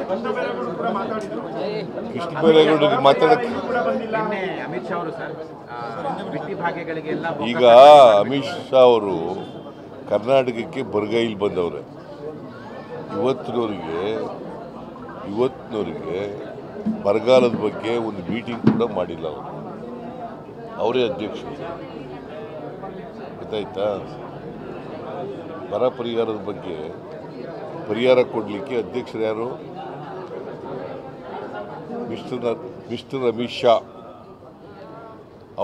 ಕೃಷ್ಣ ಬೈರೇಗೌಡರಿಗೆ ಮಾತಾಡಕ್ಕೆ ಅಮಿತ್ ಶಾ ಅವರು ಸರ್ ಬಿಟ್ಟಿ ಭಾಗ್ಯಗಳಿಗೆಲ್ಲ ಈಗ ಅಮಿತ್ ಶಾ ಅವರು ಕರ್ನಾಟಕಕ್ಕೆ ಬರಗೈಲಿ ಬಂದವ್ರೆ. ಇವತ್ತಿನವರಿಗೆ ಬರಗಾಲದ ಬಗ್ಗೆ ಒಂದು ಮೀಟಿಂಗ್ ಕೂಡ ಮಾಡಿಲ್ಲ. ಅವರೇ ಅಧ್ಯಕ್ಷರು, ಗೊತ್ತಾಯ್ತಾ? ಬರ ಪರಿಹಾರದ ಬಗ್ಗೆ ಪರಿಹಾರ ಕೊಡಲಿಕ್ಕೆ ಅಧ್ಯಕ್ಷರು ಯಾರು? ಮಿಸ್ಟರ್ ಅಮಿತ್ ಶಾ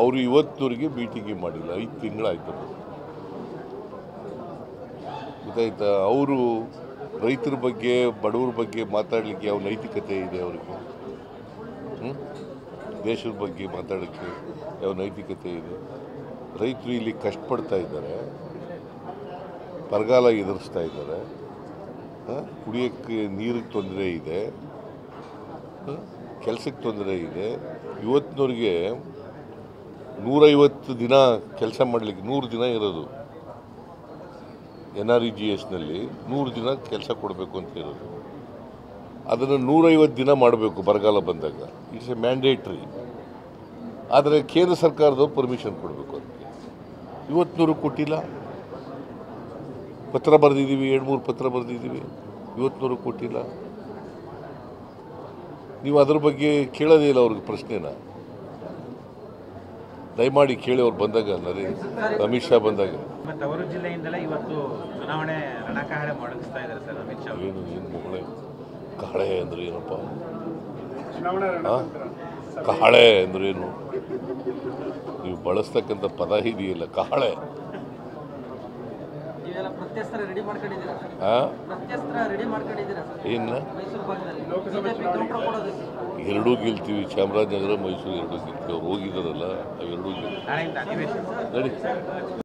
ಅವರು ಇವತ್ತಿನವರೆಗೆ ಮೀಟಿಂಗೇ ಮಾಡಿಲ್ಲ. 5 ತಿಂಗಳಾಯ್ತು, ಗೊತ್ತಾಯ್ತಾ? ಅವರು ರೈತರ ಬಗ್ಗೆ ಬಡವರ ಬಗ್ಗೆ ಮಾತಾಡಲಿಕ್ಕೆ ಯಾವ ನೈತಿಕತೆ ಇದೆ ಅವರಿಗೆ? ದೇಶದ ಬಗ್ಗೆ ಮಾತಾಡೋಕ್ಕೆ ಯಾವ ನೈತಿಕತೆ ಇದೆ? ರೈತರು ಇಲ್ಲಿ ಕಷ್ಟಪಡ್ತಾ ಇದ್ದಾರೆ, ಬರಗಾಲ ಎದುರಿಸ್ತಾ ಇದ್ದಾರೆ, ಕುಡಿಯೋಕ್ಕೆ ನೀರಿಗೆ ತೊಂದರೆ ಇದೆ, ಕೆಲಸಕ್ಕೆ ತೊಂದರೆ ಇದೆ. ಇವತ್ತಿನವ್ರಿಗೆ 150 ದಿನ ಕೆಲಸ ಮಾಡಲಿಕ್ಕೆ 100 ದಿನ ಇರೋದು. NREGSನಲ್ಲಿ 100 ದಿನ ಕೆಲಸ ಕೊಡಬೇಕು ಅಂತ ಇರೋದು. ಅದನ್ನು 150 ದಿನ ಮಾಡಬೇಕು ಬರಗಾಲ ಬಂದಾಗ. It's A mandatory. ಆದರೆ ಕೇಂದ್ರ ಸರ್ಕಾರದವ್ರು ಪರ್ಮಿಷನ್ ಕೊಡಬೇಕು ಅದಕ್ಕೆ. ಇವತ್ತಿನವ್ರು ಕೊಟ್ಟಿಲ್ಲ. ಪತ್ರ ಬರೆದಿದ್ದೀವಿ, 2-3 ಪತ್ರ ಬರೆದಿದ್ದೀವಿ, ಇವತ್ತಿನವ್ರು ಕೊಟ್ಟಿಲ್ಲ. ನೀವು ಅದ್ರ ಬಗ್ಗೆ ಕೇಳೋದೇ ಇಲ್ಲ ಅವ್ರಿಗೆ ಪ್ರಶ್ನೆನ. ದಯಮಾಡಿ ಕೇಳಿ ಅವ್ರು ಬಂದಾಗ, ಅಮಿತ್ ಶಾ ಬಂದಾಗ. ಅವರು ಜಿಲ್ಲೆಯಿಂದಲೇ ಇವತ್ತು ಚುನಾವಣೆ ರಣಕಹಳೆ ಮೊಳಗಿಸ್ತಾ ಇದ್ದಾರೆ ಸರ್ ಅಮಿತ್ ಶಾ. ಏನು ಮಗಳೇ ಕಹಳೆ ಅಂದ್ರೆ ಏನಪ್ಪ? ಕಹಳೆ ಅಂದ್ರೆ ಏನು? ನೀವು ಬಳಸ್ತಕ್ಕಂಥ ಪದ ಇದೆಯಲ್ಲ, ಕಹಳೆ. ಏನ ಎರಡೂ ಗೆಲ್ತೀವಿ. ಚಾಮರಾಜನಗರ, ಮೈಸೂರು ಎರಡೂ ಗೆಲ್ತೀವಿ. ಅವ್ರು ಹೋಗಿದ್ದಾರಲ್ಲ, ಅವೆರಡೂ ಗೆಲ್ತೀವಿ.